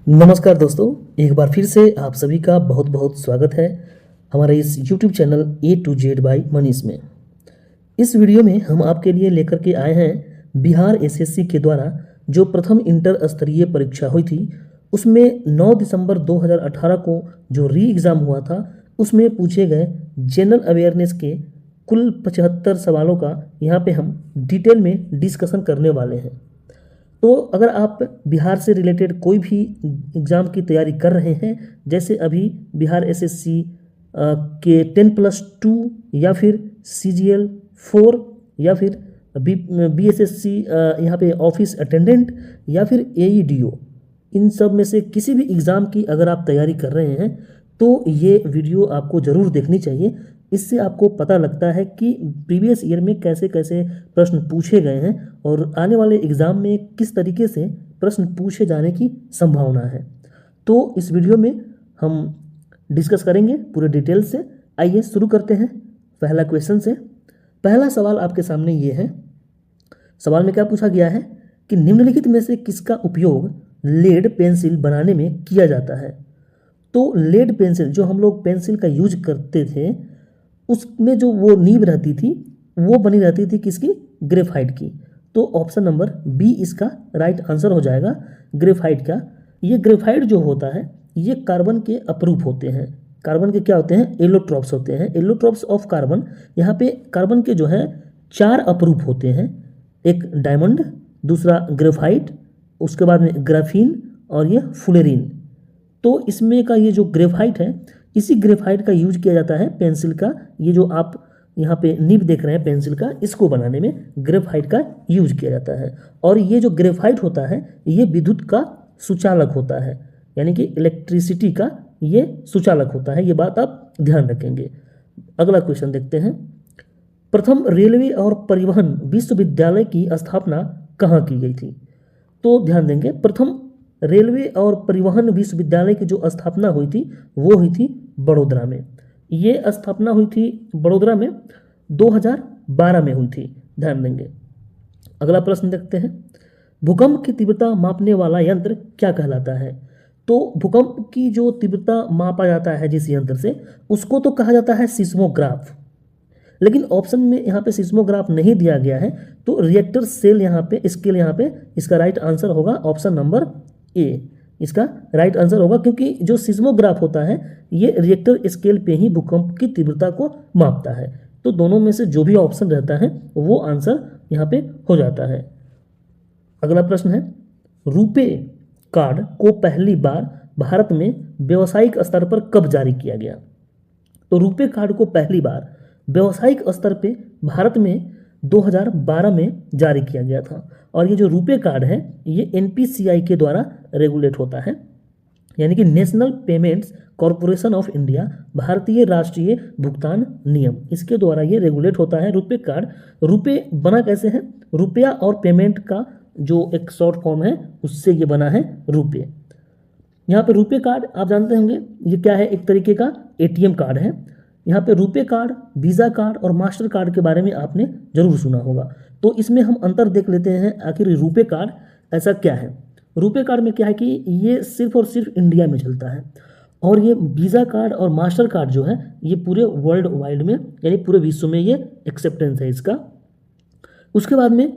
नमस्कार दोस्तों, एक बार फिर से आप सभी का बहुत बहुत स्वागत है हमारे इस YouTube channel A to Z by Manish में। इस वीडियो में हम आपके लिए लेकर के आए हैं बिहार एसएससी के द्वारा जो प्रथम इंटर स्तरीय परीक्षा हुई थी, उसमें 9 दिसंबर 2018 को जो री एग्ज़ाम हुआ था, उसमें पूछे गए जनरल अवेयरनेस के कुल 75 सवालों का यहाँ पे हम डिटेल में डिस्कशन करने वाले हैं। तो अगर आप बिहार से रिलेटेड कोई भी एग्ज़ाम की तैयारी कर रहे हैं, जैसे अभी बिहार एसएससी के 10+2 या फिर CGL 4 या फिर BSSC यहाँ पे ऑफिस अटेंडेंट या फिर AEDO, इन सब में से किसी भी एग्ज़ाम की अगर आप तैयारी कर रहे हैं तो ये वीडियो आपको ज़रूर देखनी चाहिए। इससे आपको पता लगता है कि प्रीवियस ईयर में कैसे कैसे प्रश्न पूछे गए हैं और आने वाले एग्ज़ाम में किस तरीके से प्रश्न पूछे जाने की संभावना है। तो इस वीडियो में हम डिस्कस करेंगे पूरे डिटेल से। आइए शुरू करते हैं पहला क्वेश्चन से। पहला सवाल आपके सामने ये है। सवाल में क्या पूछा गया है कि निम्नलिखित में से किसका उपयोग लेड पेंसिल बनाने में किया जाता है। तो लेड पेंसिल, जो हम लोग पेंसिल का यूज करते थे, उसमें जो वो नीब रहती थी वो बनी रहती थी किसकी? ग्रेफाइट की। तो ऑप्शन नंबर बी इसका राइट आंसर हो जाएगा, ग्रेफाइट का। ये ग्रेफाइट जो होता है ये कार्बन के अपरूप होते हैं। कार्बन के क्या होते हैं? एलोट्रॉप्स होते हैं। एलोट्रॉप्स ऑफ कार्बन, यहाँ पे कार्बन के जो है 4 अपरूप होते हैं। एक डायमंड, दूसरा ग्रेफाइट, उसके बाद में ग्राफीन और ये फुलेरिन। तो इसमें का ये जो ग्रेफाइट है, इसी ग्रेफाइट का यूज किया जाता है पेंसिल का। ये जो आप यहाँ पे निब देख रहे हैं पेंसिल का, इसको बनाने में ग्रेफाइट का यूज किया जाता है। और ये जो ग्रेफाइट होता है ये विद्युत का सुचालक होता है, यानी कि इलेक्ट्रिसिटी का ये सुचालक होता है। ये बात आप ध्यान रखेंगे। अगला क्वेश्चन देखते हैं। प्रथम रेलवे और परिवहन विश्वविद्यालय की स्थापना कहाँ की गई थी? तो ध्यान देंगे, प्रथम रेलवे और परिवहन विश्वविद्यालय की जो स्थापना हुई थी वो हुई थी बड़ोदरा में। ये स्थापना हुई थी बड़ोदरा में 2012 में हुई थी, ध्यान देंगे। अगला प्रश्न देखते हैं। भूकंप की तीव्रता मापने वाला यंत्र क्या कहलाता है? तो भूकंप की जो तीव्रता मापा जाता है जिस यंत्र से, उसको तो कहा जाता है सिस्मोग्राफ। लेकिन ऑप्शन में यहाँ पे सिस्मोग्राफ नहीं दिया गया है, तो रिएक्टर सेल यहाँ पे स्केल, यहाँ पे इसका राइट आंसर होगा ऑप्शन नंबर ए, इसका राइट आंसर होगा। क्योंकि जो सिस्मोग्राफ होता है ये रिएक्टर स्केल पे ही भूकंप की तीव्रता को मापता है। तो दोनों में से जो भी ऑप्शन रहता है वो आंसर यहाँ पे हो जाता है। अगला प्रश्न है, रुपे कार्ड को पहली बार भारत में व्यावसायिक स्तर पर कब जारी किया गया? तो रुपे कार्ड को पहली बार व्यावसायिक स्तर पे भारत में 2012 में जारी किया गया था। और ये जो रुपे कार्ड है ये NPCI के द्वारा रेगुलेट होता है, यानी कि national payments corporation of India, भारतीय राष्ट्रीय भुगतान नियम, इसके द्वारा ये रेगुलेट होता है रुपे कार्ड। रुपे बना कैसे है? रुपया और पेमेंट का जो एक शॉर्ट फॉर्म है उससे ये बना है रुपे। यहाँ पे रुपे कार्ड आप जानते होंगे ये क्या है, एक तरीके का ATM कार्ड है। यहाँ पे रुपे कार्ड, वीज़ा कार्ड और मास्टर कार्ड के बारे में आपने जरूर सुना होगा। तो इसमें हम अंतर देख लेते हैं, आखिर रुपे कार्ड ऐसा क्या है। रुपे कार्ड में क्या है कि ये सिर्फ और सिर्फ इंडिया में चलता है, और ये वीज़ा कार्ड और मास्टर कार्ड जो है ये पूरे वर्ल्ड वाइड में, यानी पूरे विश्व में ये एक्सेप्टेंस है इसका। उसके बाद में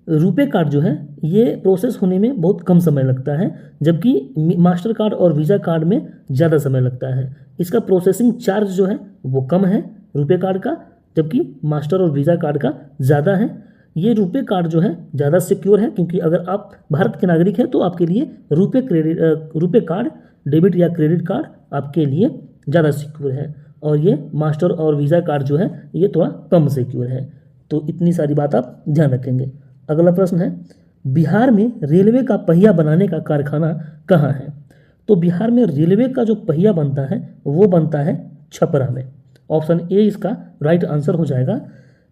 रुपे कार्ड जो है ये प्रोसेस होने में बहुत कम समय लगता है, जबकि मास्टर कार्ड और वीज़ा कार्ड में ज़्यादा समय लगता है। इसका प्रोसेसिंग चार्ज जो है वो कम है रुपे कार्ड का, जबकि मास्टर और वीज़ा कार्ड का ज़्यादा है। ये रुपे कार्ड जो है ज़्यादा सिक्योर है, क्योंकि अगर आप भारत के नागरिक हैं तो आपके लिए रुपे कार्ड, डेबिट या क्रेडिट कार्ड आपके लिए ज़्यादा सिक्योर है, और ये मास्टर और वीज़ा कार्ड जो है ये थोड़ा कम सिक्योर है। तो इतनी सारी बात आप ध्यान रखेंगे। अगला प्रश्न है, बिहार में रेलवे का पहिया बनाने का कारखाना कहाँ है? तो बिहार में रेलवे का जो पहिया बनता है वो बनता है छपरा में। ऑप्शन ए इसका राइट आंसर हो जाएगा।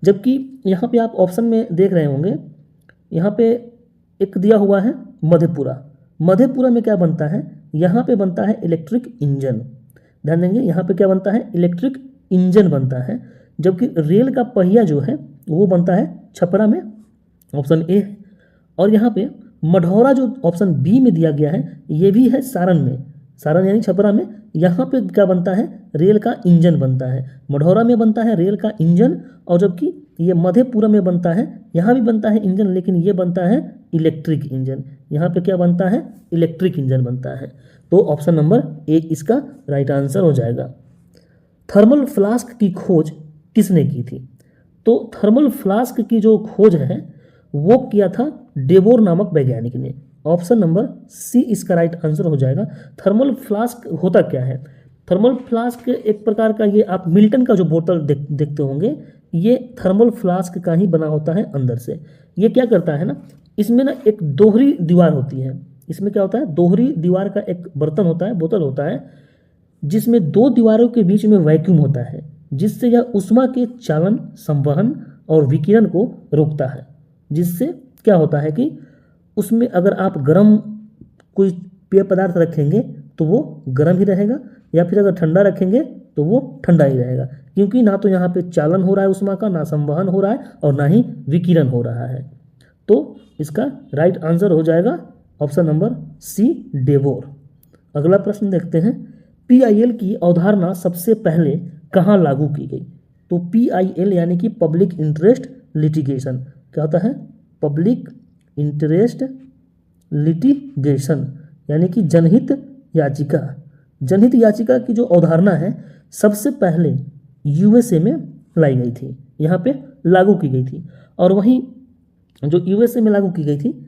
जबकि यहाँ पे आप ऑप्शन में देख रहे होंगे, यहाँ पे एक दिया हुआ है मधेपुरा। मधेपुरा में क्या बनता है? यहाँ पे बनता है इलेक्ट्रिक इंजन। ध्यान देंगे, यहाँ पे क्या बनता है? इलेक्ट्रिक इंजन बनता है। जबकि रेल का पहिया जो है वो बनता है छपरा में, ऑप्शन ए। और यहाँ पे मढ़ौरा जो ऑप्शन बी में दिया गया है ये भी है सारण में, सारण यानी छपरा में। यहाँ पे क्या बनता है, रेल का इंजन बनता है। मढ़ौरा में बनता है रेल का इंजन, और जबकि ये मधेपुरा में बनता है, यहाँ भी बनता है इंजन लेकिन ये बनता है इलेक्ट्रिक इंजन। यहाँ पे क्या बनता है, इलेक्ट्रिक इंजन बनता है। तो ऑप्शन नंबर ए इसका राइट आंसर हो जाएगा। थर्मल फ्लास्क की खोज किसने की थी? तो थर्मल फ्लास्क की जो खोज है वो किया था डेबोर नामक वैज्ञानिक ने। ऑप्शन नंबर सी इसका राइट आंसर हो जाएगा। थर्मल फ्लास्क होता क्या है? थर्मल फ्लास्क एक प्रकार का, ये आप मिल्टन का जो बोतल देखते होंगे, ये थर्मल फ्लास्क का ही बना होता है अंदर से। ये क्या करता है ना, इसमें ना एक दोहरी दीवार होती है। इसमें क्या होता है, दोहरी दीवार का एक बर्तन होता है, बोतल होता है, जिसमें दो दीवारों के बीच में वैक्यूम होता है, जिससे यह ऊष्मा के चालन, संवहन और विकिरण को रोकता है। जिससे क्या होता है कि उसमें अगर आप गर्म कोई पेय पदार्थ रखेंगे तो वो गर्म ही रहेगा, या फिर अगर ठंडा रखेंगे तो वो ठंडा ही रहेगा, क्योंकि ना तो यहाँ पे चालन हो रहा है ऊष्मा का, ना संवहन हो रहा है और ना ही विकिरण हो रहा है। तो इसका राइट आंसर हो जाएगा ऑप्शन नंबर सी, डेबोर। अगला प्रश्न देखते हैं, PIL की अवधारणा सबसे पहले कहाँ लागू की गई? तो PIL यानी कि पब्लिक इंटरेस्ट लिटिगेशन, क्या होता है, पब्लिक इंटरेस्ट लिटिगेशन यानी कि जनहित याचिका। जनहित याचिका की जो अवधारणा है सबसे पहले USA में लाई गई थी, यहाँ पे लागू की गई थी। और वहीं जो USA में लागू की गई थी,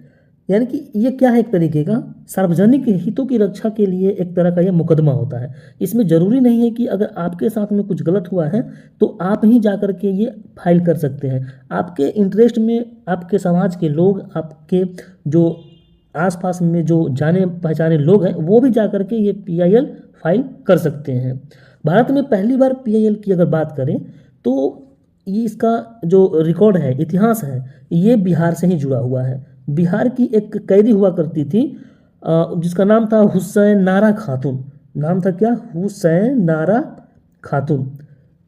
यानी कि ये क्या है, एक तरीके का सार्वजनिक हितों की रक्षा के लिए एक तरह का ये मुकदमा होता है। इसमें ज़रूरी नहीं है कि अगर आपके साथ में कुछ गलत हुआ है तो आप ही जा कर के ये फाइल कर सकते हैं। आपके इंटरेस्ट में आपके समाज के लोग, आपके जो आसपास में जो जाने पहचाने लोग हैं, वो भी जा कर के ये PIL फाइल कर सकते हैं। भारत में पहली बार PIL की अगर बात करें तो ये इसका जो रिकॉर्ड है, इतिहास है, ये बिहार से ही जुड़ा हुआ है। बिहार की एक कैदी हुआ करती थी जिसका नाम था हुसैन नारा खातून। नाम था क्या, हुसैन नारा खातून।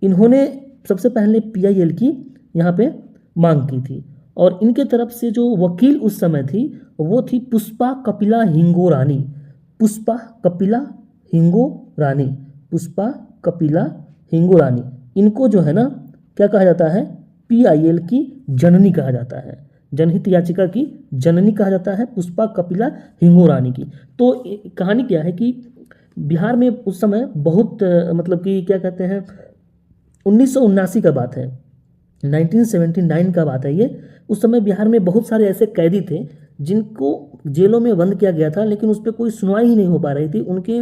इन्होंने सबसे पहले PIL की यहाँ पे मांग की थी, और इनके तरफ से जो वकील उस समय थी वो थी पुष्पा कपिला हिंगो रानी। पुष्पा कपिला हिंगो रानी, पुष्पा कपिला हिंगो रानी। इनको जो है ना क्या कहा जाता है, PIL की जननी कहा जाता है, जनहित याचिका की जननी कहा जाता है पुष्पा कपिला हिंगो रानी की। तो कहानी क्या है कि बिहार में उस समय बहुत मतलब कि क्या कहते हैं, 1979 का बात है, 1979 का बात है ये। उस समय बिहार में बहुत सारे ऐसे कैदी थे जिनको जेलों में बंद किया गया था, लेकिन उस पर कोई सुनवाई ही नहीं हो पा रही थी। उनके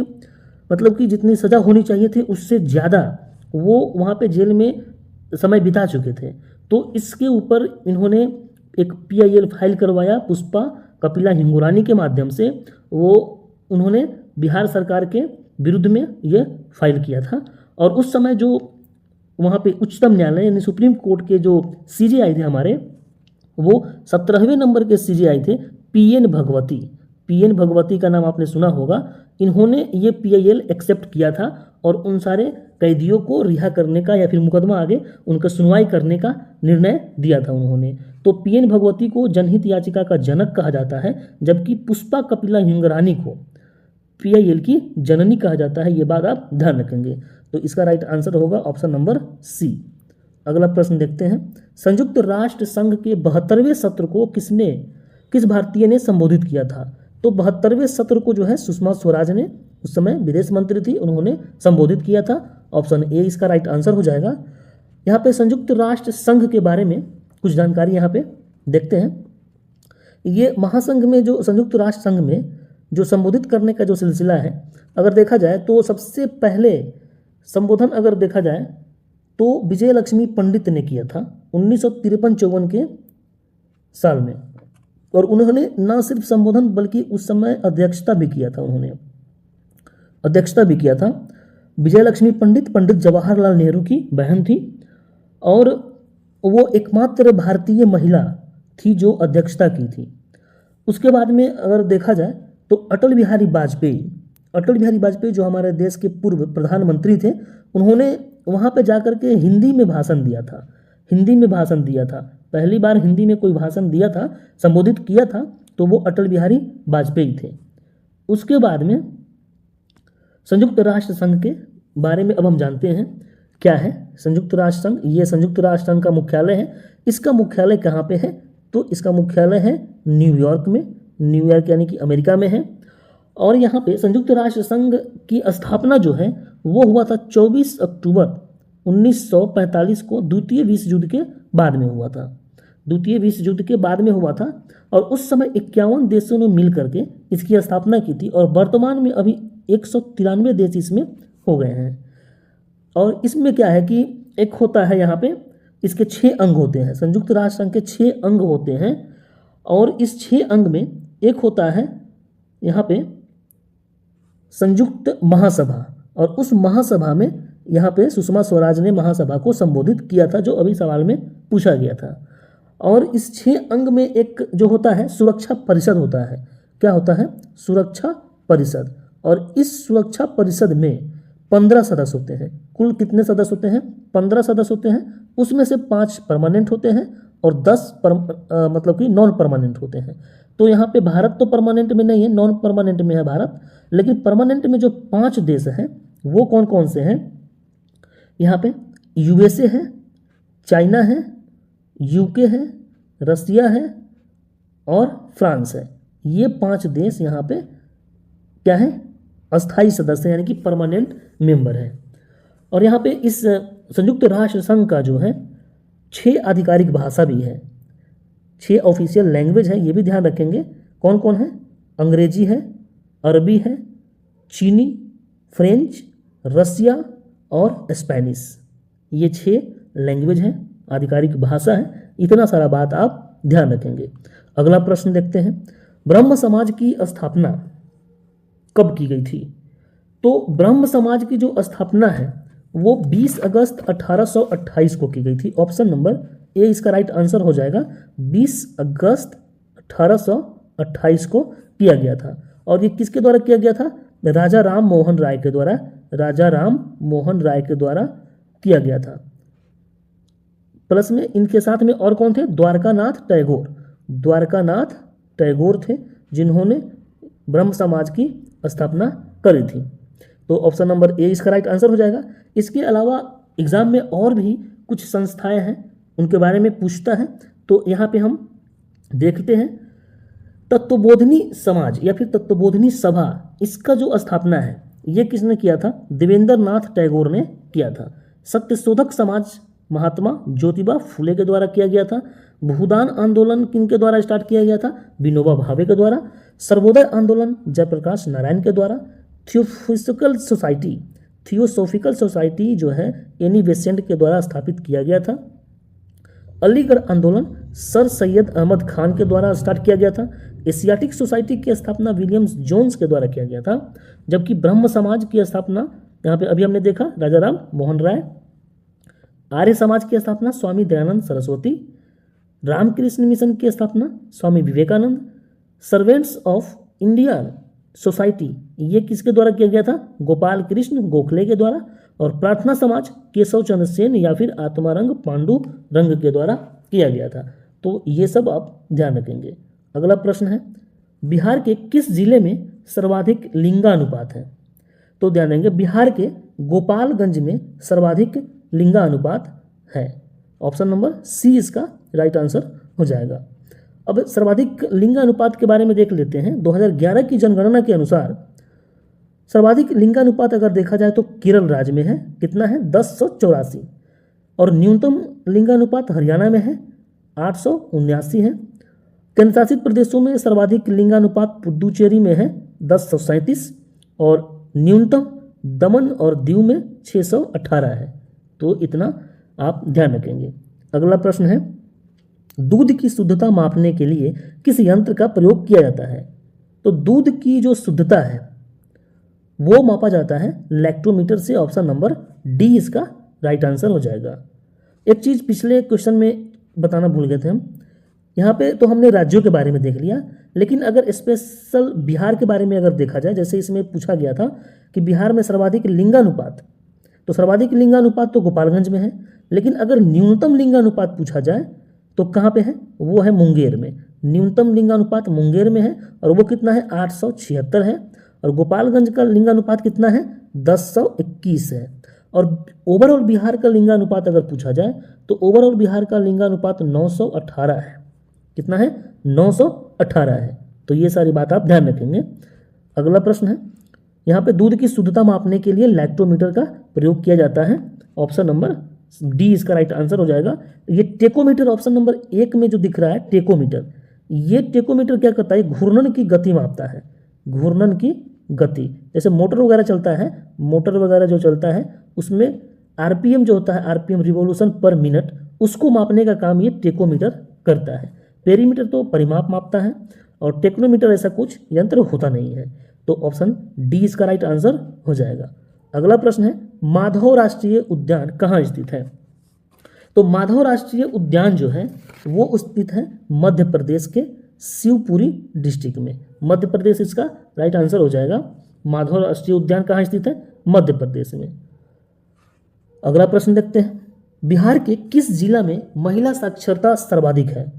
मतलब कि जितनी सज़ा होनी चाहिए थी उससे ज़्यादा वो वहाँ पे जेल में समय बिता चुके थे। तो इसके ऊपर इन्होंने एक PIL फाइल करवाया पुष्पा कपिला हिंगो रानी के माध्यम से। वो उन्होंने बिहार सरकार के विरुद्ध में ये फाइल किया था। और उस समय जो वहाँ पे उच्चतम न्यायालय यानी सुप्रीम कोर्ट के जो CJI थे हमारे, वो 17वें नंबर के CJI थे PN भगवती। PN भगवती का नाम आपने सुना होगा। इन्होंने ये PIL एक्सेप्ट किया था और उन सारे कैदियों को रिहा करने का या फिर मुकदमा आगे उनका सुनवाई करने का निर्णय दिया था उन्होंने। तो PN भगवती को जनहित याचिका का जनक कहा जाता है, जबकि पुष्पा कपिला हिंगो रानी को PIL की जननी कहा जाता है। ये बात आप ध्यान रखेंगे। तो इसका राइट आंसर होगा ऑप्शन नंबर सी। अगला प्रश्न देखते हैं, संयुक्त राष्ट्र संघ के 72वें सत्र को किस भारतीय ने संबोधित किया था? तो 72वें सत्र को जो है सुषमा स्वराज ने, उस समय विदेश मंत्री थी, उन्होंने संबोधित किया था। ऑप्शन ए इसका राइट आंसर हो जाएगा। यहाँ पे संयुक्त राष्ट्र संघ के बारे में कुछ जानकारी यहाँ पे देखते हैं। ये महासंघ में, जो संयुक्त राष्ट्र संघ में जो संबोधित करने का जो सिलसिला है, अगर देखा जाए तो सबसे पहले संबोधन अगर देखा जाए तो विजय लक्ष्मी पंडित ने किया था 1953-54 के साल में। और उन्होंने न सिर्फ संबोधन बल्कि उस समय अध्यक्षता भी किया था। उन्होंने अध्यक्षता भी किया था। विजय लक्ष्मी पंडित पंडित जवाहरलाल नेहरू की बहन थी और वो एकमात्र भारतीय महिला थी जो अध्यक्षता की थी। उसके बाद में अगर देखा जाए तो अटल बिहारी वाजपेयी जो हमारे देश के पूर्व प्रधानमंत्री थे, उन्होंने वहाँ पे जाकर के हिंदी में भाषण दिया था। पहली बार हिंदी में कोई भाषण दिया था, संबोधित किया था तो वो अटल बिहारी वाजपेयी थे। उसके बाद में संयुक्त राष्ट्र संघ के बारे में अब हम जानते हैं क्या है संयुक्त राष्ट्र संघ। ये संयुक्त राष्ट्र संघ का मुख्यालय है। इसका मुख्यालय कहाँ पे है? तो इसका मुख्यालय है न्यूयॉर्क में। न्यूयॉर्क यानी कि अमेरिका में है। और यहाँ पे संयुक्त राष्ट्र संघ की स्थापना जो है वो हुआ था 24 अक्टूबर 1945 को, द्वितीय विश्व युद्ध के बाद में हुआ था। द्वितीय विश्व युद्ध के बाद में हुआ था और उस समय 51 देशों ने मिल करके इसकी स्थापना की थी और वर्तमान में अभी 193 देश इसमें हो गए हैं। और इसमें क्या है कि एक होता है यहाँ पे, इसके 6 अंग होते हैं। संयुक्त राष्ट्र संघ के 6 अंग होते हैं और इस 6 अंग में एक होता है यहाँ पे संयुक्त महासभा। और उस महासभा में यहाँ पे सुषमा स्वराज ने महासभा को संबोधित किया था, जो अभी सवाल में पूछा गया था। और इस 6 अंग में एक जो होता है सुरक्षा परिषद होता है। क्या होता है? सुरक्षा परिषद। और इस सुरक्षा परिषद में 15 सदस्य होते हैं। कुल कितने सदस्य होते हैं? 15 सदस्य होते हैं। उसमें से 5 परमानेंट होते हैं और 10 मतलब कि नॉन परमानेंट होते हैं। तो यहाँ पे भारत तो परमानेंट में नहीं है, नॉन परमानेंट में है भारत। लेकिन परमानेंट में जो 5 देश हैं वो कौन कौन से हैं? यहाँ पे यूएसए है, चाइना है, यूके है, रसिया है और फ्रांस है। ये 5 देश यहाँ पे क्या है? अस्थायी सदस्य यानी कि परमानेंट मेंबर है। और यहाँ पे इस संयुक्त राष्ट्र संघ का जो है 6 आधिकारिक भाषा भी है, 6 ऑफिशियल लैंग्वेज है। ये भी ध्यान रखेंगे कौन कौन है? अंग्रेजी है, अरबी है, चीनी, फ्रेंच, रसिया और स्पेनिश। ये 6 लैंग्वेज हैं, आधिकारिक भाषा है। इतना सारा बात आप ध्यान रखेंगे। अगला प्रश्न देखते हैं, ब्रह्म समाज की स्थापना कब की गई थी? तो ब्रह्म समाज की जो स्थापना है वो 20 अगस्त 1828 को की गई थी। ऑप्शन नंबर ए इसका राइट आंसर हो जाएगा। 20 अगस्त 1828 को किया गया था। और ये किसके द्वारा किया गया था? राजा राम मोहन राय के द्वारा। राजा राम मोहन राय के द्वारा किया गया था। प्लस में इनके साथ में और कौन थे? द्वारकानाथ टैगोर। द्वारकानाथ टैगोर थे जिन्होंने ब्रह्म समाज की स्थापना करी थी। तो ऑप्शन नंबर ए इसका राइट आंसर हो जाएगा। इसके अलावा एग्जाम में और भी कुछ संस्थाएं हैं, उनके बारे में पूछता है। तो यहाँ पे हम देखते हैं तत्वबोधिनी समाज या फिर तत्वबोधिनी सभा, इसका जो स्थापना है ये किसने किया था? देवेंद्र नाथ टैगोर ने किया था। सत्यशोधक समाज महात्मा ज्योतिबा फुले के द्वारा किया गया था। भूदान आंदोलन किनके द्वारा स्टार्ट किया गया था? विनोबा भावे के द्वारा। सर्वोदय आंदोलन जयप्रकाश नारायण के द्वारा। थियोसॉफिकल सोसाइटी जो है एनी बेसेंट के द्वारा स्थापित किया गया था। अलीगढ़ आंदोलन सर सैयद अहमद खान के द्वारा स्टार्ट किया गया था। एशियाटिक सोसाइटी की स्थापना विलियम्स जोन्स के द्वारा किया गया था। जबकि ब्रह्म समाज की स्थापना यहाँ पे अभी हमने देखा राजा राम मोहन राय। आर्य समाज की स्थापना स्वामी दयानंद सरस्वती। रामकृष्ण मिशन की स्थापना Swami Vivekananda. Servants of Indian Society ये किसके द्वारा किया गया था? गोपाल कृष्ण गोखले के द्वारा। और प्रार्थना समाज केशव चंद्र सेन या फिर आत्मारंग पांडु रंग के द्वारा किया गया था। तो ये सब आप ध्यान रखेंगे। अगला प्रश्न है, बिहार के किस जिले में सर्वाधिक लिंगानुपात है? तो ध्यान देंगे, बिहार के गोपालगंज में सर्वाधिक लिंगानुपात है। ऑप्शन नंबर सी इसका राइट आंसर हो जाएगा। अब सर्वाधिक लिंगानुपात के बारे में देख लेते हैं। 2011 की जनगणना के अनुसार सर्वाधिक लिंगानुपात अगर देखा जाए तो केरल राज्य में है। कितना है? 1084। और न्यूनतम लिंगानुपात हरियाणा में है, 879 है। केंद्र शासित प्रदेशों में सर्वाधिक लिंगानुपात पुडुचेरी में है, 1037। और न्यूनतम दमन और दीव में 618 है। तो इतना आप ध्यान रखेंगे। अगला प्रश्न है, दूध की शुद्धता मापने के लिए किस यंत्र का प्रयोग किया जाता है? तो दूध की जो शुद्धता है वो मापा जाता है लैक्टोमीटर से। ऑप्शन नंबर डी इसका राइट आंसर हो जाएगा। एक चीज़ पिछले क्वेश्चन में बताना भूल गए थे हम। यहाँ पे तो हमने राज्यों के बारे में देख लिया, लेकिन अगर स्पेशल बिहार के बारे में अगर देखा जाए, जैसे इसमें पूछा गया था कि बिहार में सर्वाधिक लिंगानुपात, तो सर्वाधिक लिंगानुपात तो गोपालगंज में है। लेकिन अगर न्यूनतम लिंगानुपात पूछा जाए तो कहाँ पे है? वो है मुंगेर में। न्यूनतम लिंगानुपात मुंगेर में है और वो कितना है 876 है। और गोपालगंज का लिंगानुपात कितना है 1021 है। और ओवरऑल बिहार का लिंगानुपात अगर पूछा जाए तो ओवरऑल बिहार का लिंगानुपात 918 है। कितना है 918 है। तो ये सारी बात आप ध्यान रखेंगे। अगला प्रश्न है, यहाँ पे दूध की शुद्धता मापने के लिए लैक्टोमीटर का प्रयोग किया जाता है। ऑप्शन नंबर डी इसका राइट आंसर हो जाएगा। ये टेकोमीटर ऑप्शन नंबर 1 में जो दिख रहा है टेकोमीटर, ये टेकोमीटर क्या करता है, घूर्णन की गति मापता है। घूर्णन की गति, जैसे मोटर वगैरह चलता है, मोटर वगैरह जो चलता है उसमें आरपीएम जो होता है, आरपीएम रिवोल्यूशन पर मिनट, उसको मापने का काम ये टेकोमीटर करता है। पेरीमीटर तो परिमाप मापता है और टेक्नोमीटर ऐसा कुछ यंत्र होता नहीं है। तो ऑप्शन डी इसका राइट आंसर हो जाएगा। अगला प्रश्न है, माधव राष्ट्रीय उद्यान कहाँ स्थित है। तो माधव राष्ट्रीय उद्यान जो है वो स्थित है मध्य प्रदेश के शिवपुरी डिस्ट्रिक्ट में। मध्य प्रदेश इसका राइट आंसर हो जाएगा। माधव राष्ट्रीय उद्यान कहाँ स्थित है, मध्य प्रदेश में। अगला प्रश्न देखते हैं, बिहार के किस जिला में महिला साक्षरता सर्वाधिक है।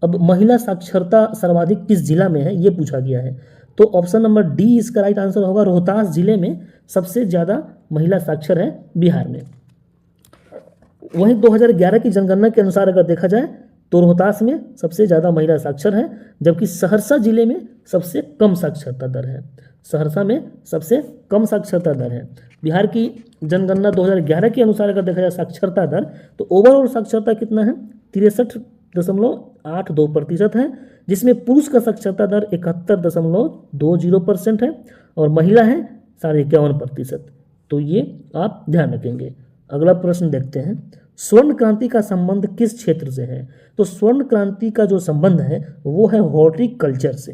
अब महिला साक्षरता सर्वाधिक किस जिला में है ये पूछा गया है। तो ऑप्शन नंबर डी इसका राइट आंसर होगा। रोहतास जिले में सबसे ज़्यादा महिला साक्षर है बिहार में। वहीं 2011 की जनगणना के अनुसार अगर देखा जाए तो रोहतास में सबसे ज़्यादा महिला साक्षर है, जबकि सहरसा जिले में सबसे कम साक्षरता दर है। सहरसा में सबसे कम साक्षरता दर है। बिहार की जनगणना 2011 के अनुसार अगर देखा जाए साक्षरता दर, तो ओवरऑल साक्षरता कितना है 63.82% है, जिसमें पुरुष का साक्षरता दर 71.20% है और महिला है 51.5%। तो ये आप ध्यान रखेंगे। अगला प्रश्न देखते हैं, स्वर्ण क्रांति का संबंध किस क्षेत्र से है। तो स्वर्ण क्रांति का जो संबंध है वो है हॉर्टिकल्चर से।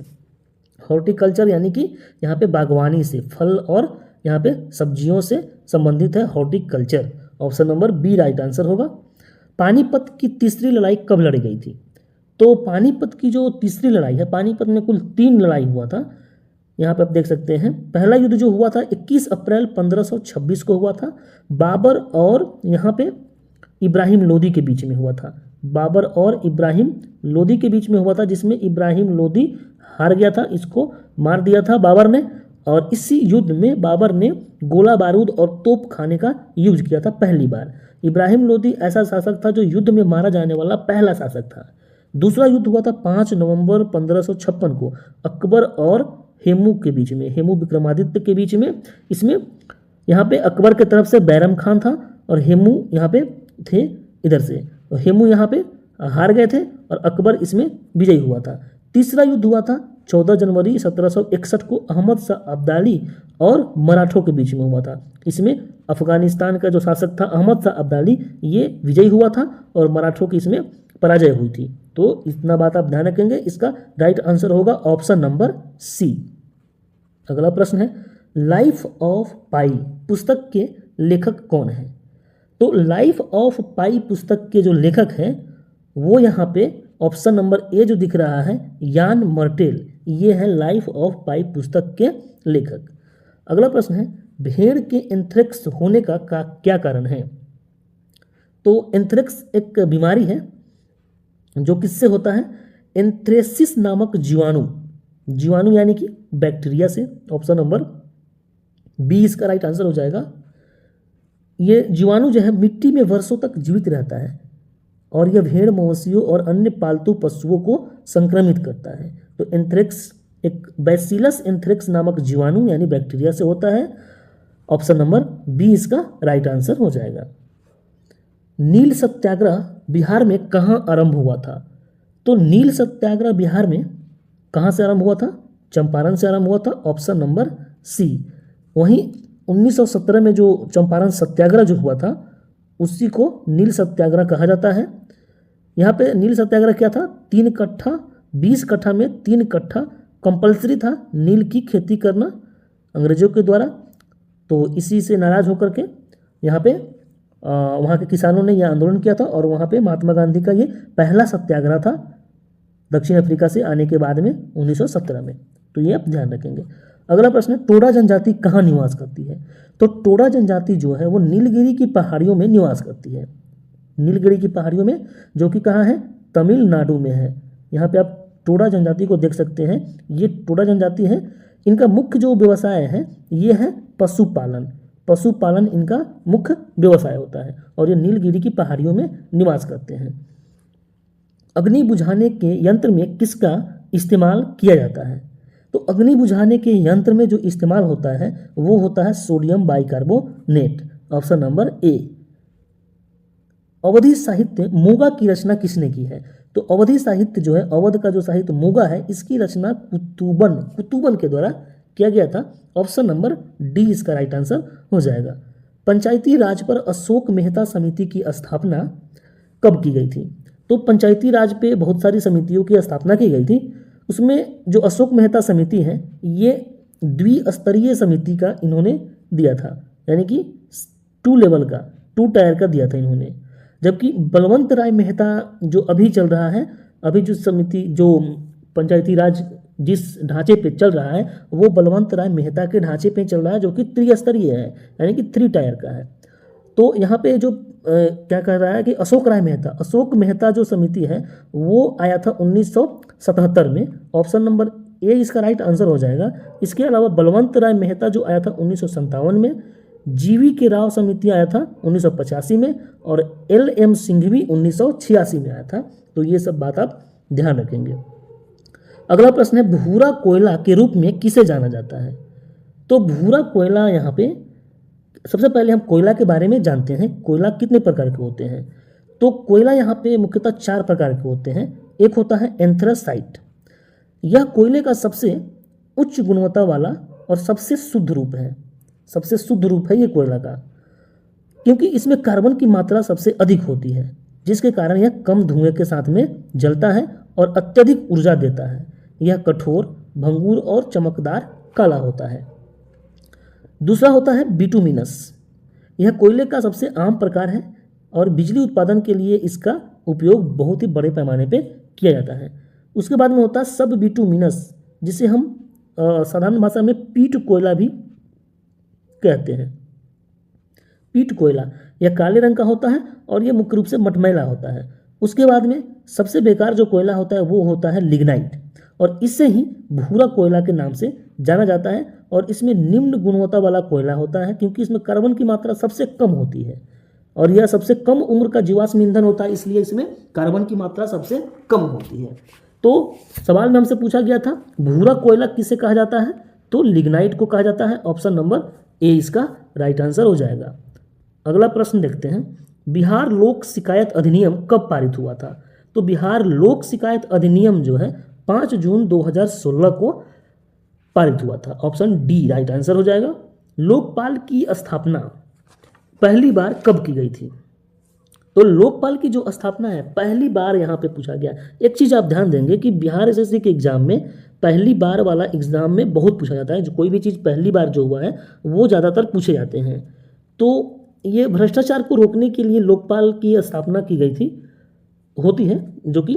हॉर्टिकल्चर यानी कि यहाँ पे बागवानी से, फल और यहाँ पे सब्जियों से संबंधित है horticulture. Option number B right answer होगा। पानीपत की तीसरी लड़ाई कब लड़ी गई थी। तो पानीपत की जो तीसरी लड़ाई है, पानीपत में कुल 3 लड़ाई हुआ था। यहाँ पे आप देख सकते हैं, पहला युद्ध जो हुआ था 21 अप्रैल 1526 को हुआ था। बाबर और यहाँ पे इब्राहिम लोदी के बीच में हुआ था। बाबर और इब्राहिम लोदी के बीच में हुआ था, जिसमें इब्राहिम लोदी हार गया था, इसको मार दिया था बाबर ने। और इसी युद्ध में बाबर ने गोला बारूद और तोप खाने का यूज किया था पहली बार। इब्राहिम लोदी ऐसा शासक था जो युद्ध में मारा जाने वाला पहला शासक था। दूसरा युद्ध हुआ था 5 नवंबर 1556 को अकबर और हेमू के बीच में, हेमू विक्रमादित्य के बीच में। इसमें यहाँ पे अकबर के तरफ से बैरम खान था और हेमू यहाँ पे थे इधर से। हेमू यहाँ पे हार गए थे और अकबर इसमें विजयी हुआ था। तीसरा युद्ध हुआ था 14 जनवरी 1761 को अहमद शाह अब्दाली और मराठों के बीच में हुआ था। इसमें अफगानिस्तान का जो शासक था अहमद शाह अब्दाली, ये विजयी हुआ था और मराठों की इसमें पराजय हुई थी। तो इतना बात आप ध्यान रखेंगे। इसका राइट आंसर होगा ऑप्शन नंबर सी। अगला प्रश्न है, लाइफ ऑफ पाई पुस्तक के लेखक कौन है। तो लाइफ ऑफ पाई पुस्तक के जो लेखक हैं वो यहाँ पे ऑप्शन नंबर ए जो दिख रहा है यान मर्टेल, ये है लाइफ ऑफ पाई पुस्तक के लेखक। अगला प्रश्न है, भेड़ के एंथ्रेक्स होने का क्या कारण है। तो एंथ्रेक्स एक बीमारी है जो किससे होता है, एंथ्रेसिस नामक जीवाणु यानी कि बैक्टीरिया से। ऑप्शन नंबर बी इसका राइट आंसर हो जाएगा। ये जीवाणु जो है मिट्टी में वर्षों तक जीवित रहता है और यह भेड़, मवेशियों और अन्य पालतू पशुओं को संक्रमित करता है। तो एंथ्रेक्स एक बैसिलस एंथ्रेक्स नामक जीवाणु यानी बैक्टीरिया से होता है। ऑप्शन नंबर बी इसका राइट आंसर हो जाएगा। नील सत्याग्रह बिहार में कहाँ आरंभ हुआ था। तो नील सत्याग्रह बिहार में कहाँ से आरंभ हुआ था, चंपारण से आरंभ हुआ था। Option number C. वहीं 1917 में जो चंपारण सत्याग्रह जो हुआ था उसी को नील सत्याग्रह कहा जाता है। यहाँ पे नील सत्याग्रह क्या था, 3 कट्ठा 20 कट्ठा में 3 कट्ठा कंपलसरी था नील की खेती करना अंग्रेजों के द्वारा। तो इसी से नाराज होकर के यहाँ पे वहाँ के किसानों ने यह आंदोलन किया था और वहाँ पे महात्मा गांधी का ये पहला सत्याग्रह था दक्षिण अफ्रीका से आने के बाद में 1917 में। तो ये आप ध्यान रखेंगे। अगला प्रश्न है, टोडा जनजाति कहाँ निवास करती है। तो टोडा जनजाति जो है वो नीलगिरी की पहाड़ियों में निवास करती है। नीलगिरी की पहाड़ियों में, जो कि कहाँ है, तमिलनाडु में है। यहाँ पे आप टोडा जनजाति को देख सकते हैं। ये टोडा जनजाति है, इनका मुख्य जो व्यवसाय है ये है पशुपालन। पशुपालन इनका मुख्य व्यवसाय होता है और ये नीलगिरी की पहाड़ियों में निवास करते हैं। अग्नि बुझाने के यंत्र में किसका इस्तेमाल किया जाता है? तो अग्नि बुझाने के यंत्र में जो इस्तेमाल होता है वो होता है sodium bicarbonate, option number A. Awadhi साहित्य मूगा की रचना किसने की है? तो अवधी साहित्य जो है, अवध का जो साहित्य मूगा है, इसकी रचना कुतुबन के द्वारा किया गया था। ऑप्शन नंबर डी इसका राइट आंसर हो जाएगा। पंचायती राज पर अशोक मेहता समिति की स्थापना कब की गई थी? तो पंचायती राज पे बहुत सारी समितियों की स्थापना की गई थी। उसमें जो अशोक मेहता समिति है ये द्विस्तरीय समिति का इन्होंने दिया था, यानी कि 2 लेवल का, 2 टायर का दिया था इन्होंने। जबकि बलवंत राय मेहता जो अभी चल रहा है, अभी जो समिति जो पंचायती राज जिस ढांचे पे चल रहा है वो बलवंत राय मेहता के ढांचे पे चल रहा है, जो कि त्रिस्तरीय है, यानी कि 3 टायर का है। तो यहाँ पे जो क्या कह रहा है कि अशोक मेहता जो समिति है वो आया था 1977 में। ऑप्शन नंबर ए इसका राइट आंसर हो जाएगा। इसके अलावा बलवंत राय मेहता जो आया था 1957 में, जीवी के राव समिति आया था 1985 में और LM सिंघवी 1986 में आया था। तो ये सब बात आप ध्यान रखेंगे। अगला प्रश्न है, भूरा कोयला के रूप में किसे जाना जाता है? तो भूरा कोयला, यहाँ पे सबसे पहले हम कोयला के बारे में जानते हैं। कोयला कितने प्रकार के होते हैं? तो कोयला यहाँ पे मुख्यतः 4 प्रकार के होते हैं। एक होता है एंथ्रासाइट। यह कोयले का सबसे उच्च गुणवत्ता वाला और सबसे शुद्ध रूप है। सबसे शुद्ध रूप है ये कोयला का, क्योंकि इसमें कार्बन की मात्रा सबसे अधिक होती है, जिसके कारण यह कम धुएं के साथ में जलता है और अत्यधिक ऊर्जा देता है। यह कठोर, भंगुर और चमकदार काला होता है। दूसरा होता है बिटुमिनस। यह कोयले का सबसे आम प्रकार है और बिजली उत्पादन के लिए इसका उपयोग बहुत ही बड़े पैमाने पे किया जाता है। उसके बाद में होता है सब बिटुमिनस, जिसे हम साधारण भाषा में पीट कोयला भी कहते हैं। पीट कोयला यह काले रंग का होता है और यह मुख्य रूप से मटमैला होता है। उसके बाद में सबसे बेकार जो कोयला होता है वो होता है लिग्नाइट, और इससे ही भूरा कोयला के नाम से जाना जाता है। और इसमें निम्न गुणवत्ता वाला कोयला होता है, क्योंकि इसमें कार्बन की मात्रा सबसे कम होती है और यह सबसे कम उम्र का जीवाश्म ईंधन होता है, इसलिए इसमें कार्बन की मात्रा सबसे कम होती है। तो सवाल में हमसे पूछा गया था भूरा कोयला किसे कहा जाता है? तो लिग्नाइट को कहा जाता है। ऑप्शन नंबर ए इसका राइट आंसर हो जाएगा। अगला प्रश्न देखते हैं, बिहार लोक शिकायत अधिनियम कब पारित हुआ था? तो बिहार लोक शिकायत अधिनियम जो है 5 जून 2016 को पारित हुआ था। ऑप्शन डी राइट आंसर हो जाएगा। लोकपाल की स्थापना पहली बार कब की गई थी? तो लोकपाल की जो स्थापना है पहली बार यहाँ पे पूछा गया। एक चीज़ आप ध्यान देंगे कि बिहार एसएससी के एग्जाम में पहली बार वाला एग्जाम में बहुत पूछा जाता है। जो कोई भी चीज़ पहली बार जो हुआ है वो ज़्यादातर पूछे जाते हैं। तो ये भ्रष्टाचार को रोकने के लिए लोकपाल की स्थापना की गई थी, होती है, जो कि